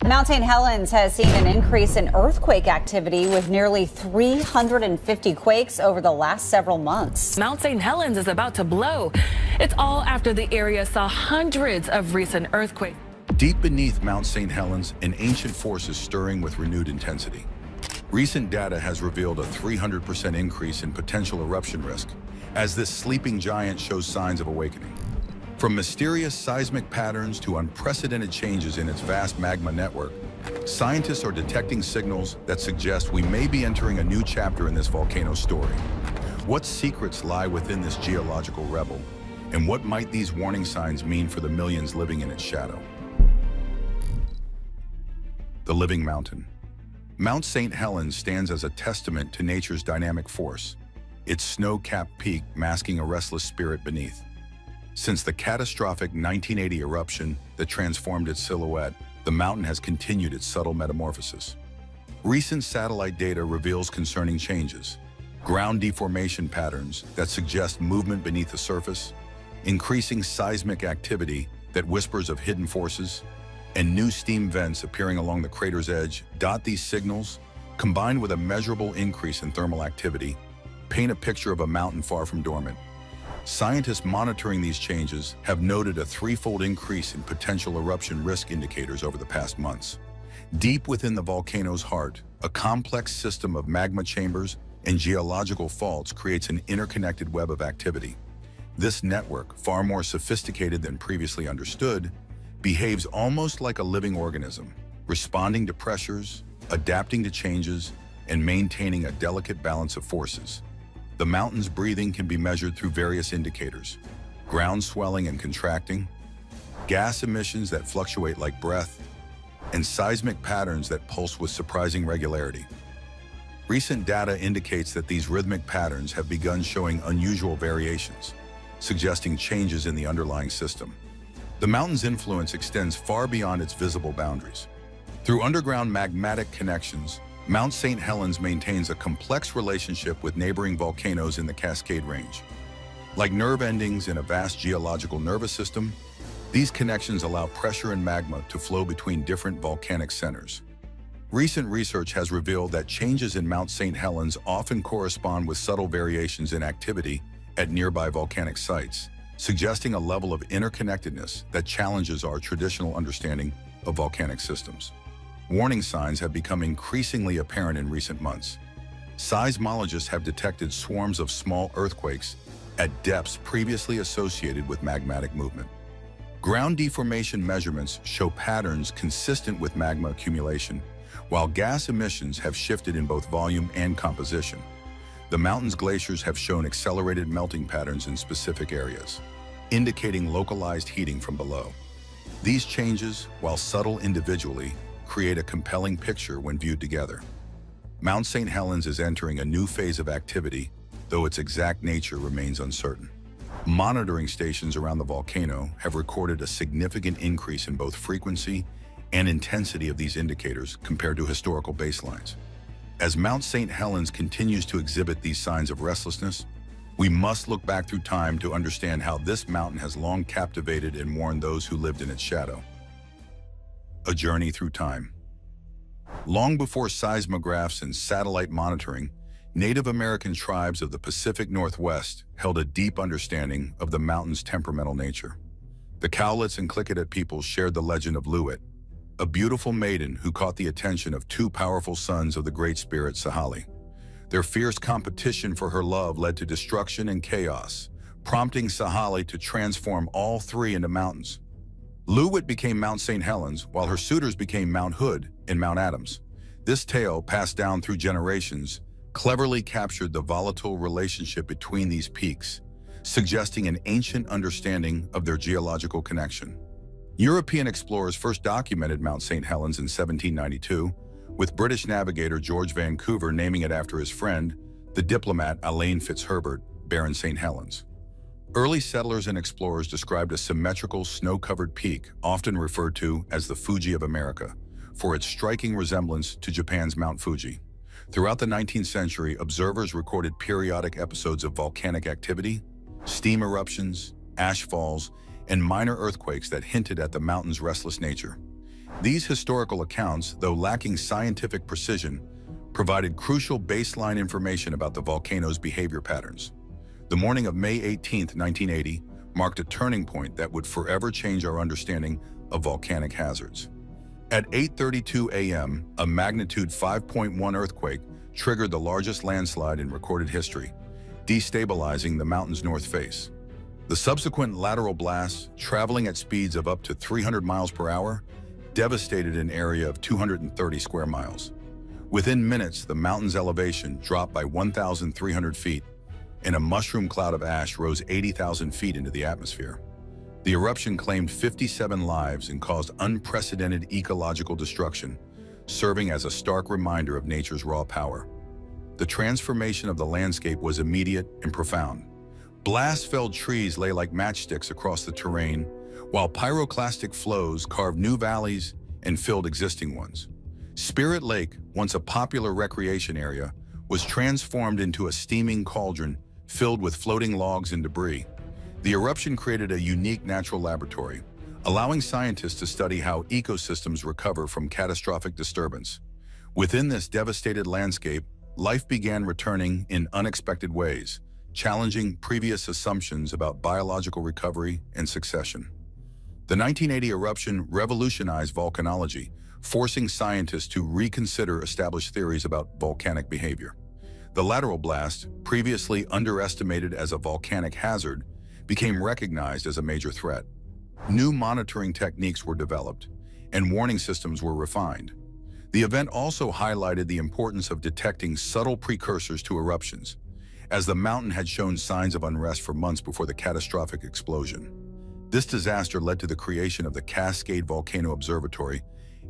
Mount St. Helens has seen an increase in earthquake activity with nearly 350 quakes over the last several months. Mount St. Helens is about to blow. It's all after the area saw hundreds of recent earthquakes. Deep beneath Mount St. Helens, an ancient force is stirring with renewed intensity. Recent data has revealed a 300% increase in potential eruption risk, as this sleeping giant shows signs of awakening. From mysterious seismic patterns to unprecedented changes in its vast magma network, scientists are detecting signals that suggest we may be entering a new chapter in this volcano's story. What secrets lie within this geological rebel, and what might these warning signs mean for the millions living in its shadow? The living mountain. Mount St. Helens stands as a testament to nature's dynamic force, its snow-capped peak masking a restless spirit beneath. Since the catastrophic 1980 eruption that transformed its silhouette, the mountain has continued its subtle metamorphosis. Recent satellite data reveals concerning changes: ground deformation patterns that suggest movement beneath the surface, increasing seismic activity that whispers of hidden forces, and new steam vents appearing along the crater's edge. These signals, combined with a measurable increase in thermal activity, paint a picture of a mountain far from dormant. Scientists monitoring these changes have noted a threefold increase in potential eruption risk indicators over the past months. Deep within the volcano's heart, a complex system of magma chambers and geological faults creates an interconnected web of activity. This network, far more sophisticated than previously understood, behaves almost like a living organism, responding to pressures, adapting to changes, and maintaining a delicate balance of forces. The mountain's breathing can be measured through various indicators: ground swelling and contracting, gas emissions that fluctuate like breath, and seismic patterns that pulse with surprising regularity. Recent data indicates that these rhythmic patterns have begun showing unusual variations, suggesting changes in the underlying system. The mountain's influence extends far beyond its visible boundaries. Through underground magmatic connections, Mount St. Helens maintains a complex relationship with neighboring volcanoes in the Cascade Range. Like nerve endings in a vast geological nervous system, these connections allow pressure and magma to flow between different volcanic centers. Recent research has revealed that changes in Mount St. Helens often correspond with subtle variations in activity at nearby volcanic sites, suggesting a level of interconnectedness that challenges our traditional understanding of volcanic systems. Warning signs have become increasingly apparent in recent months. Seismologists have detected swarms of small earthquakes at depths previously associated with magmatic movement. Ground deformation measurements show patterns consistent with magma accumulation, while gas emissions have shifted in both volume and composition. The mountain's glaciers have shown accelerated melting patterns in specific areas, indicating localized heating from below. These changes, while subtle individually, create a compelling picture when viewed together. Mount St. Helens is entering a new phase of activity, though its exact nature remains uncertain. Monitoring stations around the volcano have recorded a significant increase in both frequency and intensity of these indicators compared to historical baselines. As Mount St. Helens continues to exhibit these signs of restlessness, we must look back through time to understand how this mountain has long captivated and warned those who lived in its shadow. A journey through time. Long before seismographs and satellite monitoring, Native American tribes of the Pacific Northwest held a deep understanding of the mountain's temperamental nature. The Cowlitz and Klickitat peoples shared the legend of Luit, a beautiful maiden who caught the attention of two powerful sons of the Great Spirit Sahali. Their fierce competition for her love led to destruction and chaos, prompting Sahali to transform all three into mountains. Luit became Mount St. Helens, while her suitors became Mount Hood and Mount Adams. This tale, passed down through generations, cleverly captured the volatile relationship between these peaks, suggesting an ancient understanding of their geological connection. European explorers first documented Mount St. Helens in 1792, with British navigator George Vancouver naming it after his friend, the diplomat Alain Fitzherbert, Baron St. Helens. Early settlers and explorers described a symmetrical, snow-covered peak, often referred to as the Fuji of America, for its striking resemblance to Japan's Mount Fuji. Throughout the 19th century, observers recorded periodic episodes of volcanic activity, steam eruptions, ash falls, and minor earthquakes that hinted at the mountain's restless nature. These historical accounts, though lacking scientific precision, provided crucial baseline information about the volcano's behavior patterns. The morning of May 18, 1980, marked a turning point that would forever change our understanding of volcanic hazards. At 8:32 a.m., a magnitude 5.1 earthquake triggered the largest landslide in recorded history, destabilizing the mountain's north face. The subsequent lateral blasts, traveling at speeds of up to 300 miles per hour, devastated an area of 230 square miles. Within minutes, the mountain's elevation dropped by 1,300 feet, and a mushroom cloud of ash rose 80,000 feet into the atmosphere. The eruption claimed 57 lives and caused unprecedented ecological destruction, serving as a stark reminder of nature's raw power. The transformation of the landscape was immediate and profound. Blast-felled trees lay like matchsticks across the terrain, while pyroclastic flows carved new valleys and filled existing ones. Spirit Lake, once a popular recreation area, was transformed into a steaming cauldron filled with floating logs and debris. The eruption created a unique natural laboratory, allowing scientists to study how ecosystems recover from catastrophic disturbance. Within this devastated landscape, life began returning in unexpected ways, challenging previous assumptions about biological recovery and succession. The 1980 eruption revolutionized volcanology, forcing scientists to reconsider established theories about volcanic behavior. The lateral blast, previously underestimated as a volcanic hazard, became recognized as a major threat. New monitoring techniques were developed, and warning systems were refined. The event also highlighted the importance of detecting subtle precursors to eruptions, as the mountain had shown signs of unrest for months before the catastrophic explosion. This disaster led to the creation of the Cascade Volcano Observatory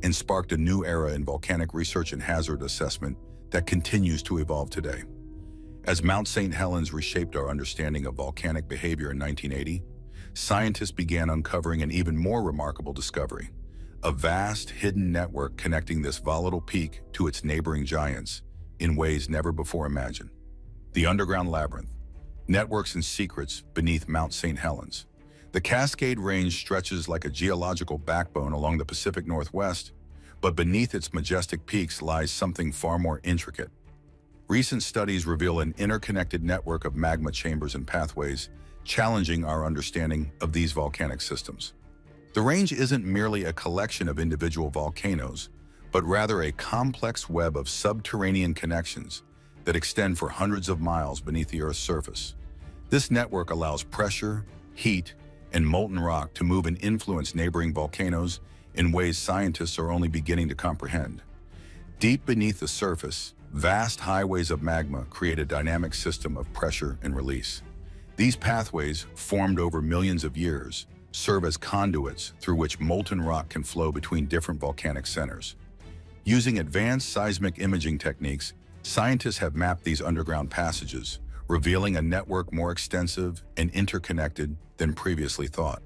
and sparked a new era in volcanic research and hazard assessment that continues to evolve today. As Mount St. Helens reshaped our understanding of volcanic behavior in 1980, scientists began uncovering an even more remarkable discovery: a vast, hidden network connecting this volatile peak to its neighboring giants in ways never before imagined. The underground labyrinth, networks and secrets beneath Mount St. Helens. The Cascade Range stretches like a geological backbone along the Pacific Northwest, but beneath its majestic peaks lies something far more intricate. Recent studies reveal an interconnected network of magma chambers and pathways, challenging our understanding of these volcanic systems. The range isn't merely a collection of individual volcanoes, but rather a complex web of subterranean connections that extend for hundreds of miles beneath the Earth's surface. This network allows pressure, heat, and molten rock to move and influence neighboring volcanoes in ways scientists are only beginning to comprehend. Deep beneath the surface, vast highways of magma create a dynamic system of pressure and release. These pathways, formed over millions of years, serve as conduits through which molten rock can flow between different volcanic centers. Using advanced seismic imaging techniques, scientists have mapped these underground passages, revealing a network more extensive and interconnected than previously thought.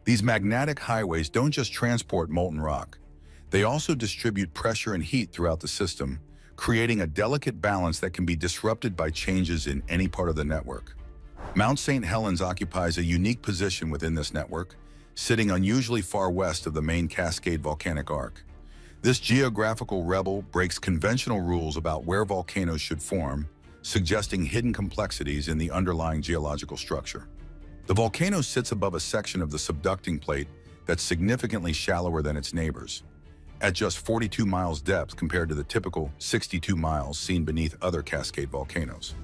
These magnetic highways don't just transport molten rock, they also distribute pressure and heat throughout the system, creating a delicate balance that can be disrupted by changes in any part of the network. Mount St. Helens occupies a unique position within this network, sitting unusually far west of the main Cascade volcanic arc. This geographical rebel breaks conventional rules about where volcanoes should form, suggesting hidden complexities in the underlying geological structure. The volcano sits above a section of the subducting plate that's significantly shallower than its neighbors, at just 42 miles depth compared to the typical 62 miles seen beneath other Cascade volcanoes.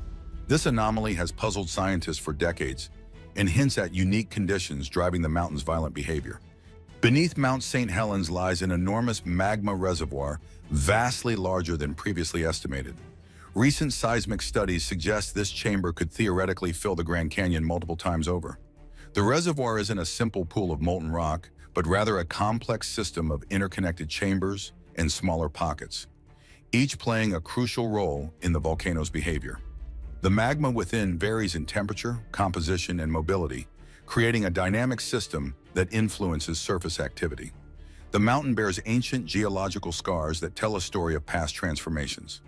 This anomaly has puzzled scientists for decades and hints at unique conditions driving the mountain's violent behavior. Beneath Mount St. Helens lies an enormous magma reservoir, vastly larger than previously estimated. Recent seismic studies suggest this chamber could theoretically fill the Grand Canyon multiple times over. The reservoir isn't a simple pool of molten rock, but rather a complex system of interconnected chambers and smaller pockets, each playing a crucial role in the volcano's behavior. The magma within varies in temperature, composition, and mobility, creating a dynamic system that influences surface activity. The mountain bears ancient geological scars that tell a story of past transformations.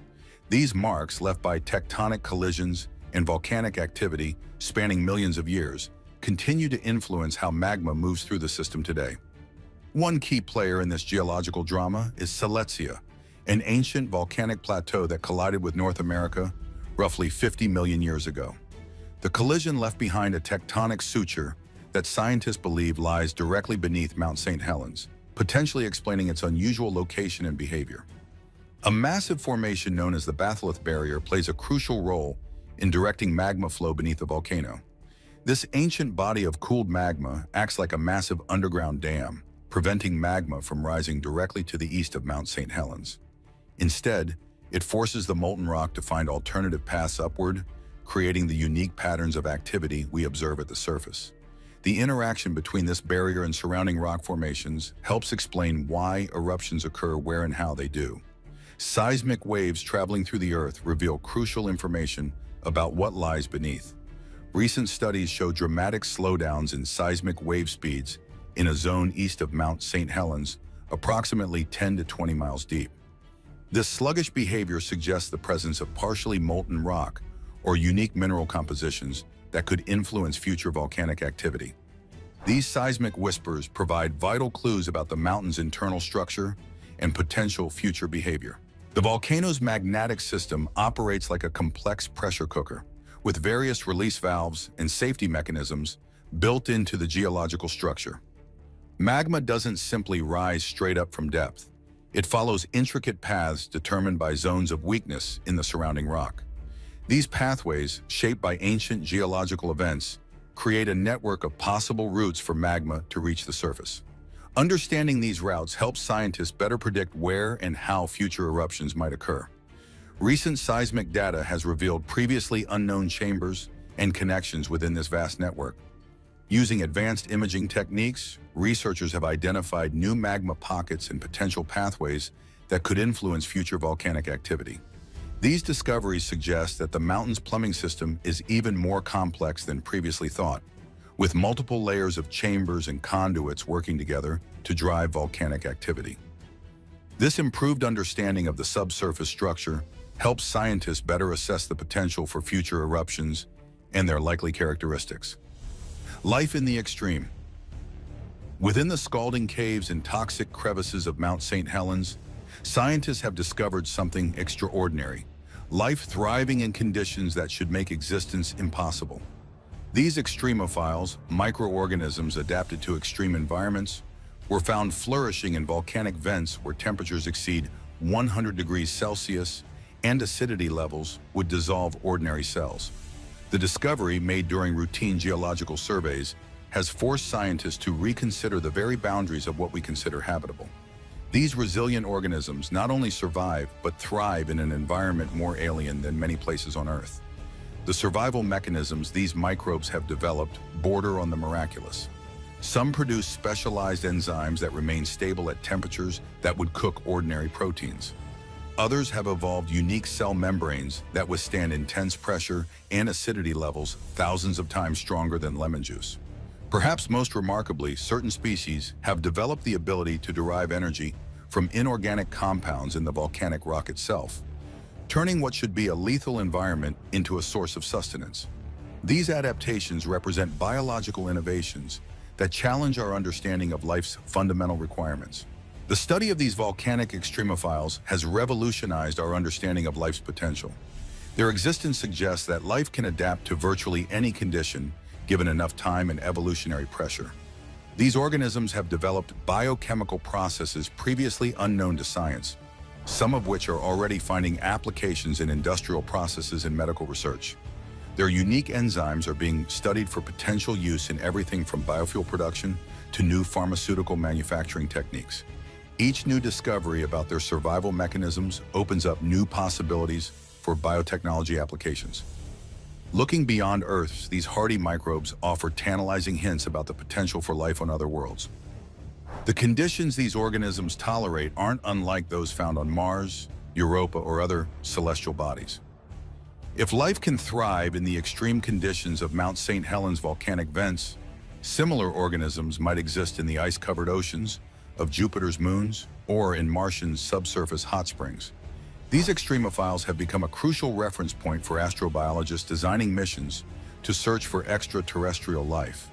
These marks, left by tectonic collisions and volcanic activity spanning millions of years, continue to influence how magma moves through the system today. One key player in this geological drama is Silesia, an ancient volcanic plateau that collided with North America roughly 50 million years ago. The collision left behind a tectonic suture that scientists believe lies directly beneath Mount St. Helens, potentially explaining its unusual location and behavior. A massive formation known as the batholith barrier plays a crucial role in directing magma flow beneath the volcano. This ancient body of cooled magma acts like a massive underground dam, preventing magma from rising directly to the east of Mount St. Helens. Instead, it forces the molten rock to find alternative paths upward, creating the unique patterns of activity we observe at the surface. The interaction between this barrier and surrounding rock formations helps explain why eruptions occur where and how they do. Seismic waves traveling through the Earth reveal crucial information about what lies beneath. Recent studies show dramatic slowdowns in seismic wave speeds in a zone east of Mount St. Helens, approximately 10 to 20 miles deep. This sluggish behavior suggests the presence of partially molten rock or unique mineral compositions that could influence future volcanic activity. These seismic whispers provide vital clues about the mountain's internal structure and potential future behavior. The volcano's magnetic system operates like a complex pressure cooker, with various release valves and safety mechanisms built into the geological structure. Magma doesn't simply rise straight up from depth. It follows intricate paths determined by zones of weakness in the surrounding rock. These pathways, shaped by ancient geological events, create a network of possible routes for magma to reach the surface. Understanding these routes helps scientists better predict where and how future eruptions might occur. Recent seismic data has revealed previously unknown chambers and connections within this vast network. Using advanced imaging techniques, researchers have identified new magma pockets and potential pathways that could influence future volcanic activity. These discoveries suggest that the mountain's plumbing system is even more complex than previously thought, with multiple layers of chambers and conduits working together to drive volcanic activity. This improved understanding of the subsurface structure helps scientists better assess the potential for future eruptions and their likely characteristics. Life in the extreme. Within the scalding caves and toxic crevices of Mount St. Helens, scientists have discovered something extraordinary, life thriving in conditions that should make existence impossible. These extremophiles, microorganisms adapted to extreme environments, were found flourishing in volcanic vents where temperatures exceed 100 degrees Celsius and acidity levels would dissolve ordinary cells. The discovery, made during routine geological surveys, has forced scientists to reconsider the very boundaries of what we consider habitable. These resilient organisms not only survive, but thrive in an environment more alien than many places on Earth. The survival mechanisms these microbes have developed border on the miraculous. Some produce specialized enzymes that remain stable at temperatures that would cook ordinary proteins. Others have evolved unique cell membranes that withstand intense pressure and acidity levels thousands of times stronger than lemon juice. Perhaps most remarkably, certain species have developed the ability to derive energy from inorganic compounds in the volcanic rock itself, turning what should be a lethal environment into a source of sustenance. These adaptations represent biological innovations that challenge our understanding of life's fundamental requirements. The study of these volcanic extremophiles has revolutionized our understanding of life's potential. Their existence suggests that life can adapt to virtually any condition given enough time and evolutionary pressure. These organisms have developed biochemical processes previously unknown to science, some of which are already finding applications in industrial processes and medical research. Their unique enzymes are being studied for potential use in everything from biofuel production to new pharmaceutical manufacturing techniques. Each new discovery about their survival mechanisms opens up new possibilities for biotechnology applications. Looking beyond Earth, these hardy microbes offer tantalizing hints about the potential for life on other worlds. The conditions these organisms tolerate aren't unlike those found on Mars, Europa, or other celestial bodies. If life can thrive in the extreme conditions of Mount St. Helens volcanic vents, similar organisms might exist in the ice-covered oceans of Jupiter's moons or in Martian subsurface hot springs. These extremophiles have become a crucial reference point for astrobiologists designing missions to search for extraterrestrial life.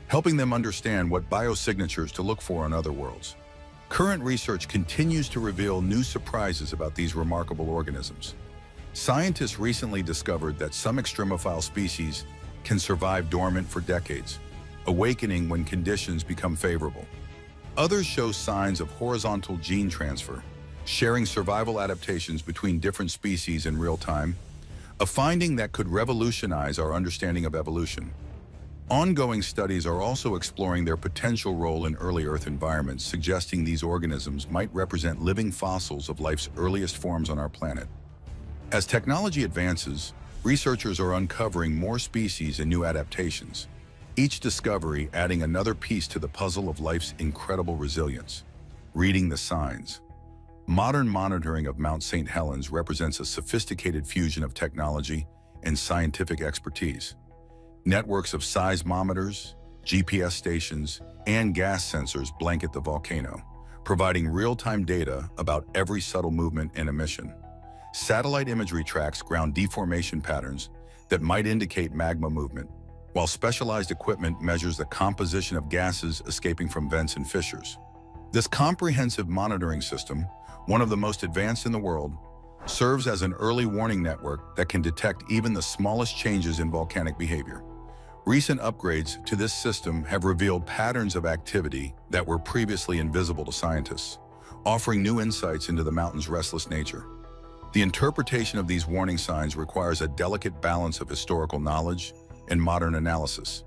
helping them understand what biosignatures to look for on other worlds. Current research continues to reveal new surprises about these remarkable organisms. Scientists recently discovered that some extremophile species can survive dormant for decades, awakening when conditions become favorable. Others show signs of horizontal gene transfer, sharing survival adaptations between different species in real time, a finding that could revolutionize our understanding of evolution. Ongoing studies are also exploring their potential role in early Earth environments, suggesting these organisms might represent living fossils of life's earliest forms on our planet. As technology advances, researchers are uncovering more species and new adaptations, each discovery adding another piece to the puzzle of life's incredible resilience. Reading the signs. Modern monitoring of Mount St. Helens represents a sophisticated fusion of technology and scientific expertise. Networks of seismometers, GPS stations, and gas sensors blanket the volcano, providing real-time data about every subtle movement and emission. Satellite imagery tracks ground deformation patterns that might indicate magma movement, while specialized equipment measures the composition of gases escaping from vents and fissures. This comprehensive monitoring system, one of the most advanced in the world, serves as an early warning network that can detect even the smallest changes in volcanic behavior. Recent upgrades to this system have revealed patterns of activity that were previously invisible to scientists, offering new insights into the mountain's restless nature. The interpretation of these warning signs requires a delicate balance of historical knowledge and modern analysis.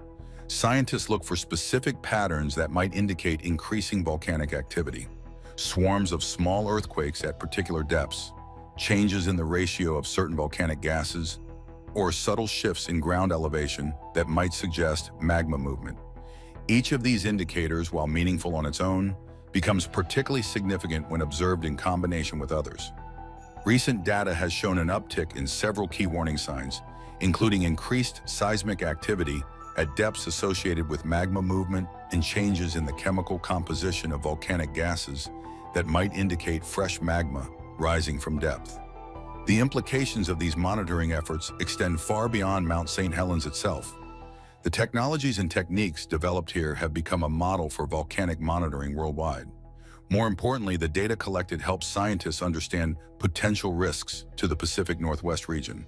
Scientists look for specific patterns that might indicate increasing volcanic activity, swarms of small earthquakes at particular depths, changes in the ratio of certain volcanic gases, or subtle shifts in ground elevation that might suggest magma movement. Each of these indicators, while meaningful on its own, becomes particularly significant when observed in combination with others. Recent data has shown an uptick in several key warning signs, including increased seismic activity at depths associated with magma movement and changes in the chemical composition of volcanic gases that might indicate fresh magma rising from depth. The implications of these monitoring efforts extend far beyond Mount St. Helens itself. The technologies and techniques developed here have become a model for volcanic monitoring worldwide. More importantly, the data collected helps scientists understand potential risks to the Pacific Northwest region.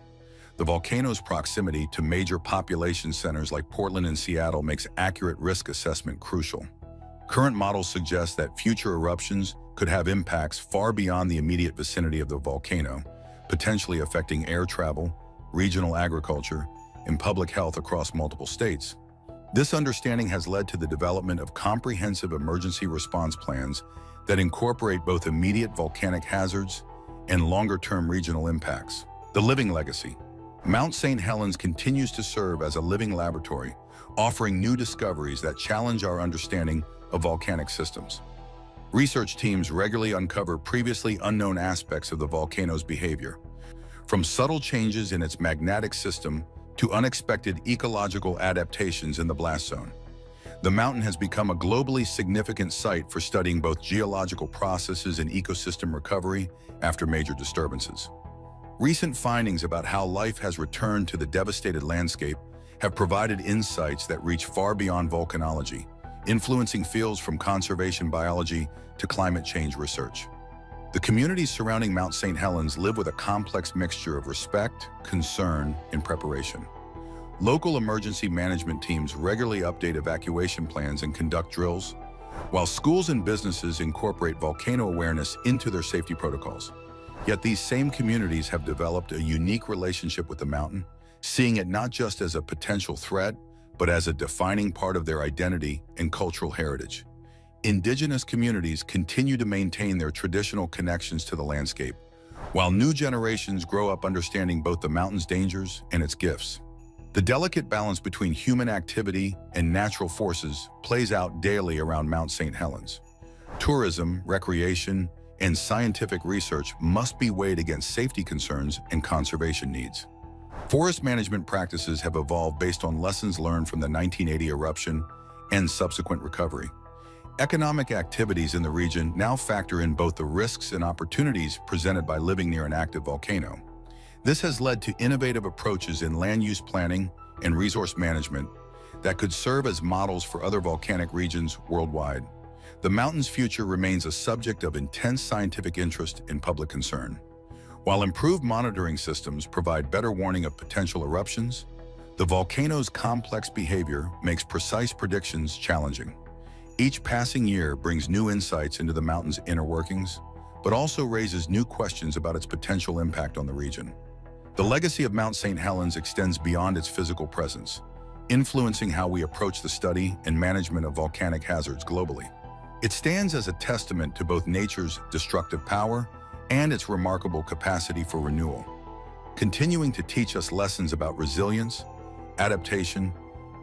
The volcano's proximity to major population centers like Portland and Seattle makes accurate risk assessment crucial. Current models suggest that future eruptions could have impacts far beyond the immediate vicinity of the volcano, potentially affecting air travel, regional agriculture, and public health across multiple states. This understanding has led to the development of comprehensive emergency response plans that incorporate both immediate volcanic hazards and longer-term regional impacts. The living legacy. Mount St. Helens continues to serve as a living laboratory, offering new discoveries that challenge our understanding of volcanic systems. Research teams regularly uncover previously unknown aspects of the volcano's behavior, from subtle changes in its magnetic system to unexpected ecological adaptations in the blast zone. The mountain has become a globally significant site for studying both geological processes and ecosystem recovery after major disturbances. Recent findings about how life has returned to the devastated landscape have provided insights that reach far beyond volcanology, influencing fields from conservation biology to climate change research. The communities surrounding Mount St. Helens live with a complex mixture of respect, concern, and preparation. Local emergency management teams regularly update evacuation plans and conduct drills, while schools and businesses incorporate volcano awareness into their safety protocols. Yet these same communities have developed a unique relationship with the mountain, seeing it not just as a potential threat, but as a defining part of their identity and cultural heritage. Indigenous communities continue to maintain their traditional connections to the landscape, while new generations grow up understanding both the mountain's dangers and its gifts. The delicate balance between human activity and natural forces plays out daily around Mount St. Helens. Tourism, recreation, and scientific research must be weighed against safety concerns and conservation needs. Forest management practices have evolved based on lessons learned from the 1980 eruption and subsequent recovery. Economic activities in the region now factor in both the risks and opportunities presented by living near an active volcano. This has led to innovative approaches in land use planning and resource management that could serve as models for other volcanic regions worldwide. The mountain's future remains a subject of intense scientific interest and public concern. While improved monitoring systems provide better warning of potential eruptions, the volcano's complex behavior makes precise predictions challenging. Each passing year brings new insights into the mountain's inner workings, but also raises new questions about its potential impact on the region. The legacy of Mount St. Helens extends beyond its physical presence, influencing how we approach the study and management of volcanic hazards globally. It stands as a testament to both nature's destructive power and its remarkable capacity for renewal, continuing to teach us lessons about resilience, adaptation,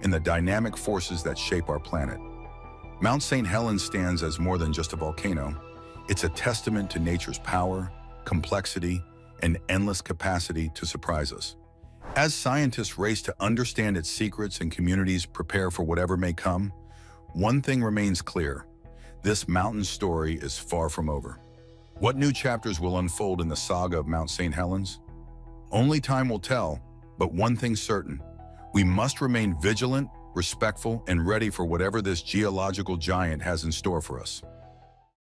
and the dynamic forces that shape our planet. Mount St. Helens stands as more than just a volcano. It's a testament to nature's power, complexity, and endless capacity to surprise us. As scientists race to understand its secrets and communities prepare for whatever may come, one thing remains clear: this mountain story is far from over. What new chapters will unfold in the saga of Mount St. Helens? Only time will tell, but one thing's certain: we must remain vigilant, respectful, and ready for whatever this geological giant has in store for us.